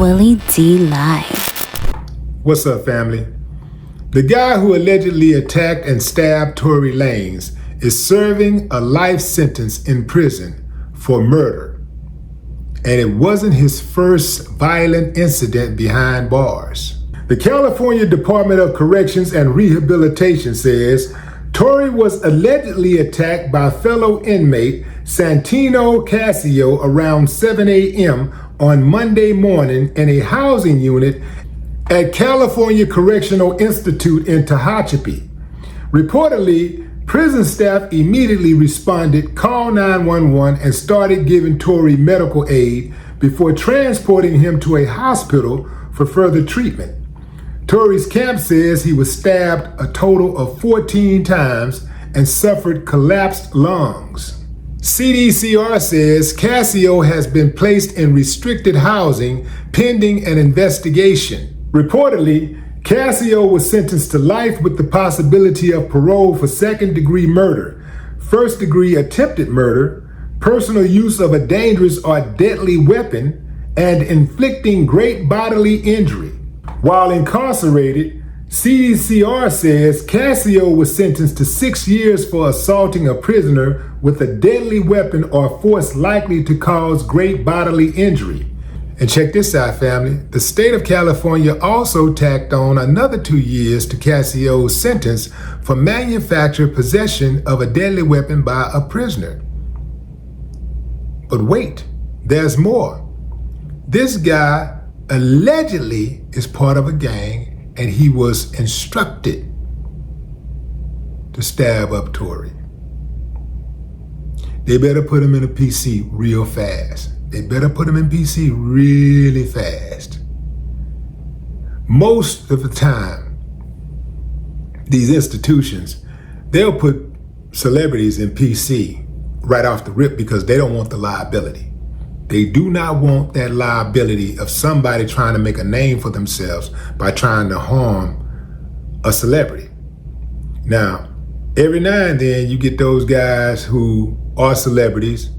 Willie D Live. What's up, family? The guy who allegedly attacked and stabbed Tory Lanez is serving a life sentence in prison for murder. And it wasn't his first violent incident behind bars. The California Department of Corrections and Rehabilitation says Tory was allegedly attacked by fellow inmate Santino Casio around 7 a.m. on Monday morning in a housing unit at California Correctional Institute in Tehachapi. Reportedly, prison staff immediately responded, called 911, and started giving Tory medical aid before transporting him to a hospital for further treatment. Tory's camp says he was stabbed a total of 14 times and suffered collapsed lungs. CDCR says Casio has been placed in restricted housing pending an investigation. Reportedly, Casio was sentenced to life with the possibility of parole for second-degree murder, first-degree attempted murder, personal use of a dangerous or deadly weapon, and inflicting great bodily injury. While incarcerated, CDCR says Casio was sentenced to 6 years for assaulting a prisoner with a deadly weapon or force likely to cause great bodily injury. And check this out, family. The state of California also tacked on another 2 years to Casio's sentence for manufactured possession of a deadly weapon by a prisoner. But wait, there's more. This guy allegedly is part of a gang, and he was instructed to stab up Tory. They better put him in a PC real fast. They better put him in PC really fast. Most of the time, these institutions, they'll put celebrities in PC right off the rip because they don't want the liability. They do not want that liability of somebody trying to make a name for themselves by trying to harm a celebrity. Now, every now and then you get those guys who are celebrities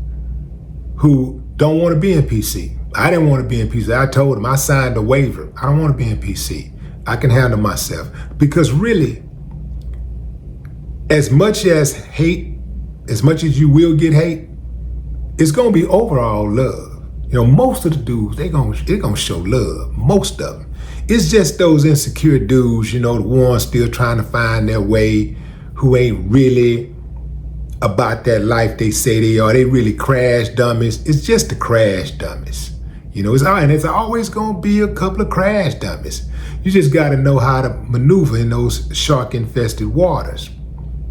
who don't want to be in PC. I didn't want to be in PC. I told them, I signed a waiver. I don't want to be in PC. I can handle myself. Because really, as much as hate, as much as you will get hate, it's gonna be overall love. You know, most of the dudes, they're gonna show love. Most of them. It's just those insecure dudes, you know, the ones still trying to find their way, who ain't really about that life they say they are. They really crash dummies. It's just the crash dummies. You know, it's always gonna be a couple of crash dummies. You just gotta know how to maneuver in those shark-infested waters.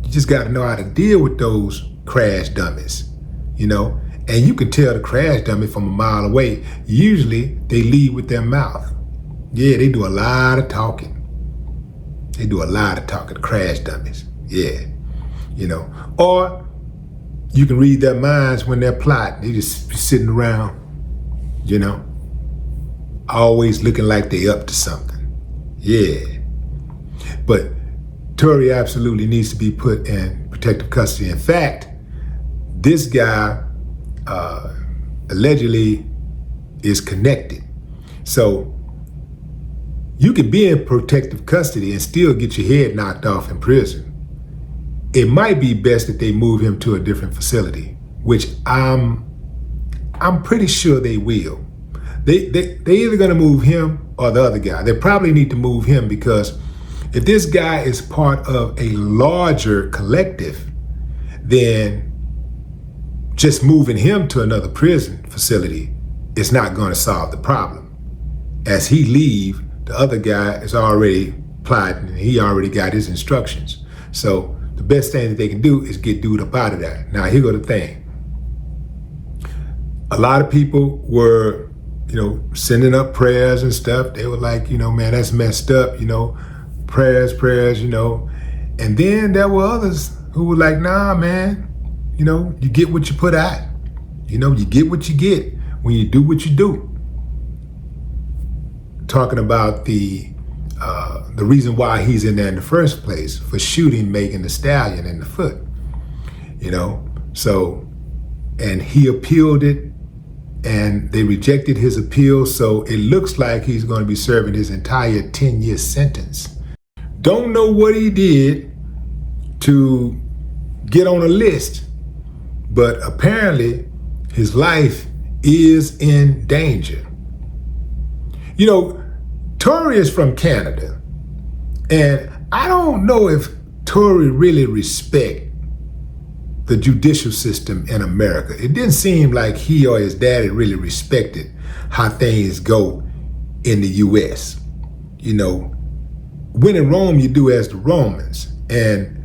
You just gotta know how to deal with those crash dummies, you know? And you can tell the crash dummy from a mile away. Usually they lead with their mouth. Yeah, they do a lot of talking. They do a lot of talking, the crash dummies. Yeah, you know. Or you can read their minds when they're plotting. They just be sitting around, you know, always looking like they up to something. Yeah. But Tory absolutely needs to be put in protective custody. In fact, this guy allegedly is connected. So you can be in protective custody and still get your head knocked off in prison. It might be best that they move him to a different facility, which I'm pretty sure they will. They either gonna move him or the other guy. They probably need to move him because if this guy is part of a larger collective, then just moving him to another prison facility is not going to solve the problem. As he leave, the other guy is already plotting and he already got his instructions. So the best thing that they can do is get dude up out of there. Now here go the thing. A lot of people were, you know, sending up prayers and stuff. They were like, you know, man, that's messed up, you know, prayers, you know. And then there were others who were like, nah, man, you know, you get what you put out. You know, you get what you get when you do what you do. Talking about the reason why he's in there in the first place, for shooting Megan Thee Stallion in the foot. You know, so, and he appealed it, and they rejected his appeal, so it looks like he's going to be serving his entire 10-year sentence. Don't know what he did to get on a list, but apparently his life is in danger. You know, Tory is from Canada, and I don't know if Tory really respects the judicial system in America. It didn't seem like he or his daddy really respected how things go in the U.S. You know, when in Rome, you do as the Romans. And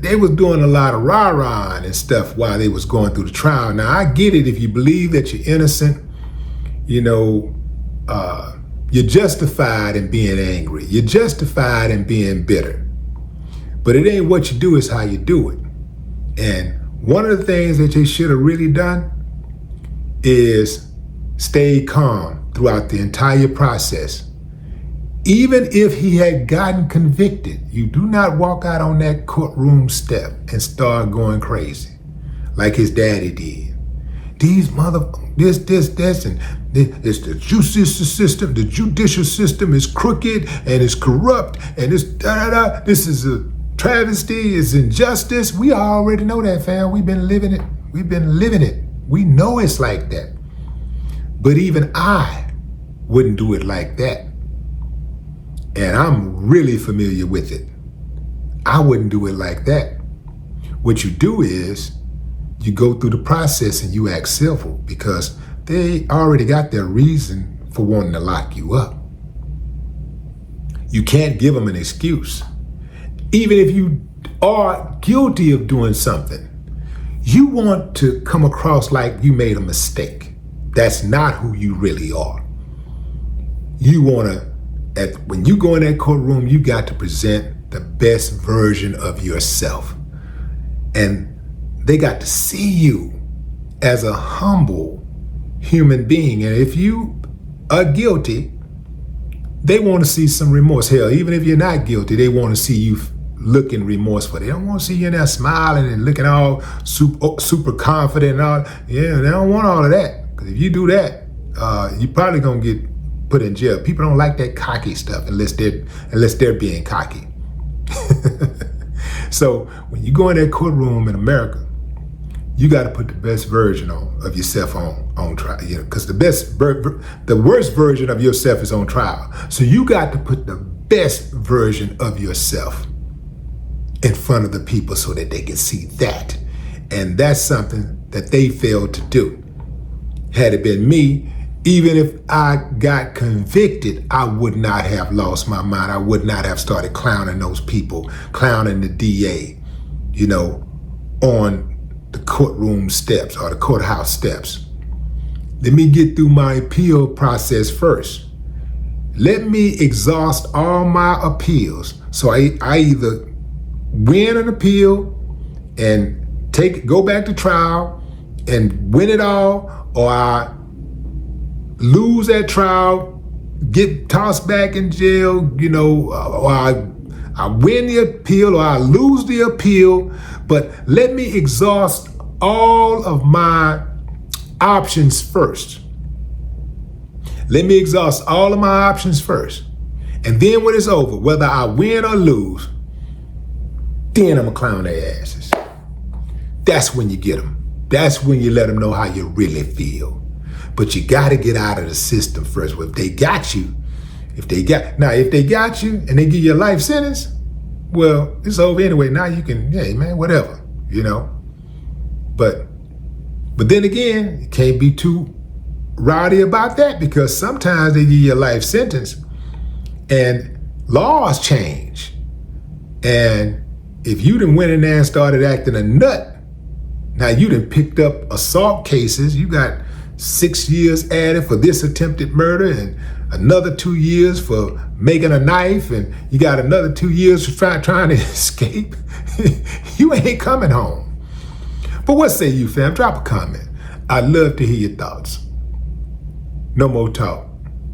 they was doing a lot of rah-rah and stuff while they was going through the trial. Now, I get it. If you believe that you're innocent, you know, you're justified in being angry. You're justified in being bitter. But it ain't what you do, it's how you do it. And one of the things that they should have really done is stay calm throughout the entire process. Even if he had gotten convicted, you do not walk out on that courtroom step and start going crazy like his daddy did. These this, and it's the judicial system is crooked and it's corrupt and it's this is a travesty, it's injustice. We already know that, fam. We've been living it. We know it's like that. But even I wouldn't do it like that. And I'm really familiar with it. I wouldn't do it like that. What you do is you go through the process and you act civil because they already got their reason for wanting to lock you up. You can't give them an excuse. Even if you are guilty of doing something, you want to come across like you made a mistake. That's not who you really are. You want to, when you go in that courtroom, you got to present the best version of yourself. And they got to see you as a humble human being. And if you are guilty, they want to see some remorse. Hell, even if you're not guilty, they want to see you looking remorseful. They don't want to see you in there smiling and looking all super confident and all. Yeah, they don't want all of that. Because if you do that, you're probably going to get put in jail. People don't like that cocky stuff unless they're being cocky. So when you go in that courtroom in America, you got to put the best version of yourself on trial, because the worst version of yourself is on trial. So you got to put the best version of yourself in front of the people so that they can see that. And that's something that they failed to do. Had it been me, even if I got convicted, I would not have lost my mind. I would not have started clowning those people, clowning the DA, on the courtroom steps or the courthouse steps. Let me get through my appeal process first. Let me exhaust all my appeals. So I either win an appeal and go back to trial and win it all, or I lose that trial, get tossed back in jail, or I win the appeal or I lose the appeal, but let me exhaust all of my options first. Let me exhaust all of my options first. And then when it's over, whether I win or lose, then I'm gonna clown their asses. That's when you get them. That's when you let them know how you really feel. But you gotta get out of the system first. Well, if they got you and they give you a life sentence, well, it's over anyway. Now you can, hey man, whatever, But then again, you can't be too rowdy about that, because sometimes they give you a life sentence and laws change. And if you done went in there and started acting a nut, now you done picked up assault cases, you got 6 years added for this attempted murder and another 2 years for making a knife, and you got another 2 years for trying to escape. You ain't coming home. But what say you, fam? Drop a comment. I'd love to hear your thoughts. No more talk.